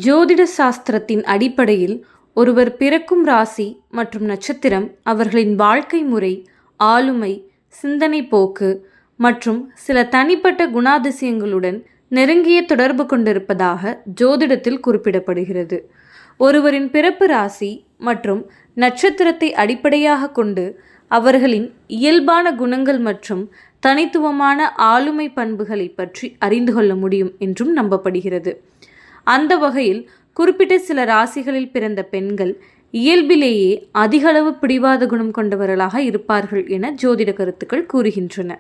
ஜோதிட சாஸ்திரத்தின் அடிப்படையில் ஒருவர் பிறக்கும் ராசி மற்றும் நட்சத்திரம் அவர்களின் வாழ்க்கை முறை, ஆளுமை, சிந்தனை போக்கு மற்றும் சில தனிப்பட்ட குணாதிசயங்களுடன் நெருங்கிய தொடர்பு கொண்டிருப்பதாக ஜோதிடத்தில் குறிப்பிடப்படுகிறது. ஒருவரின் பிறப்பு ராசி மற்றும் நட்சத்திரத்தை அடிப்படையாக கொண்டு அவர்களின் இயல்பான குணங்கள் மற்றும் தனித்துவமான ஆளுமை பண்புகளை பற்றி அறிந்து கொள்ள முடியும் என்றும் நம்பப்படுகிறது. அந்த வகையில் குறிப்பிட்ட சில ராசிகளில் பிறந்த பெண்கள் இயல்பிலேயே அதிகளவு பிடிவாத குணம் கொண்டவர்களாக இருப்பார்கள் என ஜோதிட கருத்துக்கள் கூறுகின்றன.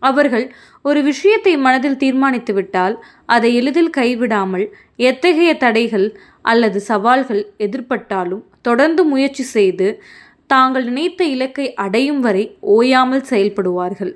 அவர்கள் ஒரு விஷயத்தை மனதில் தீர்மானித்துவிட்டால் அதை எளிதில் கைவிடாமல் எத்தகைய தடைகள் அல்லது சவால்கள் எதிர்பட்டாலும் தொடர்ந்து முயற்சி செய்து தாங்கள் நினைத்த இலக்கை அடையும் வரை ஓயாமல் செயல்படுவார்கள்.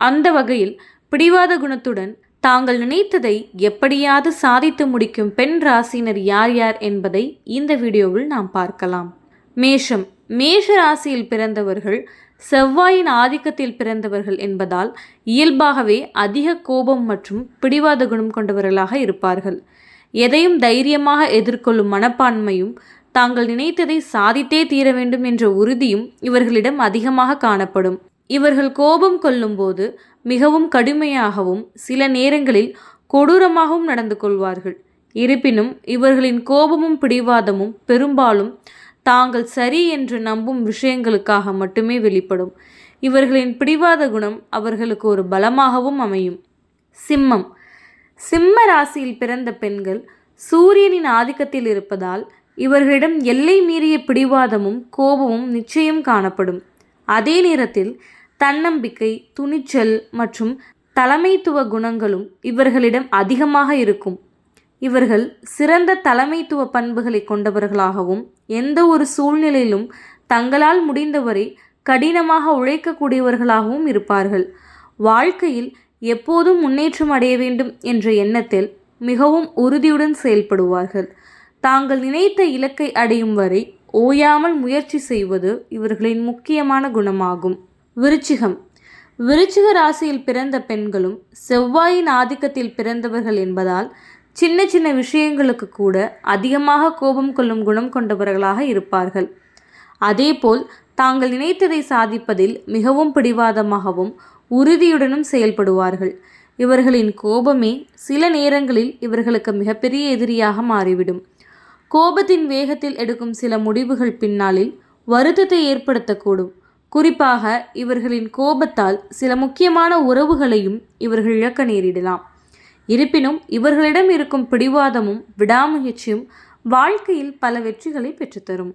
அந்த வகையில் பிடிவாத குணத்துடன் தாங்கள் நினைத்ததை எப்படியாவது சாதித்து முடிக்கும் பெண் ராசியினர் யார் யார் என்பதை இந்த வீடியோவில் நாம் பார்க்கலாம். மேஷம். மேஷ ராசியில் பிறந்தவர்கள் செவ்வாயின் ஆதிக்கத்தில் பிறந்தவர்கள் என்பதால் இயல்பாகவே அதிக கோபம் மற்றும் பிடிவாத குணம் கொண்டவர்களாக இருப்பார்கள். எதையும் தைரியமாக எதிர்கொள்ளும் மனப்பான்மையும் தாங்கள் நினைத்ததை சாதித்தே தீர வேண்டும் என்ற உறுதியும் இவர்களிடம் அதிகமாக காணப்படும். இவர்கள் கோபம் கொள்ளும்போது மிகவும் கடுமையாகவும் சில நேரங்களில் கொடூரமாகவும் நடந்து கொள்வார்கள். இருப்பினும் இவர்களின் கோபமும் பிடிவாதமும் பெரும்பாலும் தாங்கள் சரி என்று நம்பும் விஷயங்களுக்காக மட்டுமே வெளிப்படும். இவர்களின் பிடிவாத குணம் அவர்களுக்கு ஒரு பலமாகவும் அமையும். சிம்மம். சிம்ம ராசியில் பிறந்த பெண்கள் சூரியனின் ஆதிக்கத்தில் இருப்பதால் இவர்களிடம் எல்லை மீறிய பிடிவாதமும் கோபமும் நிச்சயம் காணப்படும். அதே நேரத்தில் தன்னம்பிக்கை, துணிச்சல் மற்றும் தலைமைத்துவ குணங்களும் இவர்களிடம் அதிகமாக இருக்கும். இவர்கள் சிறந்த தலைமைத்துவ பண்புகளை கொண்டவர்களாகவும் எந்த ஒரு சூழ்நிலையிலும் தங்களால் முடிந்தவரை கடினமாக உழைக்கக்கூடியவர்களாகவும் இருப்பார்கள். வாழ்க்கையில் எப்போதும் முன்னேற்றம் அடைய வேண்டும் என்ற எண்ணத்தில் மிகவும் உறுதியுடன் செயல்படுவார்கள். தாங்கள் நினைத்த இலக்கை அடையும் வரை ஓயாமல் முயற்சி செய்வது இவர்களின் முக்கியமான குணமாகும். விருச்சிகம். விருச்சிக ராசியில் பிறந்த பெண்களும் செவ்வாயின் ஆதிக்கத்தில் பிறந்தவர்கள் என்பதால் சின்ன சின்ன விஷயங்களுக்கு கூட அதிகமாக கோபம் கொள்ளும் குணம் கொண்டவர்களாக இருப்பார்கள். அதேபோல் தாங்கள் நினைத்ததை சாதிப்பதில் மிகவும் பிடிவாதமாகவும் உறுதியுடனும் செயல்படுவார்கள். இவர்களின் கோபமே சில நேரங்களில் இவர்களுக்கு மிகப்பெரிய எதிரியாக மாறிவிடும். கோபத்தின் வேகத்தில் எடுக்கும் சில முடிவுகள் பின்னாளில் வருத்தத்தை ஏற்படுத்தக்கூடும். குறிப்பாக இவர்களின் கோபத்தால் சில முக்கியமான உறவுகளையும் இவர்கள் இழக்க நேரிடலாம். இருப்பினும் இவர்களிடம் இருக்கும் பிடிவாதமும் விடாமுயற்சியும் வாழ்க்கையில் பல வெற்றிகளை பெற்றுத்தரும்.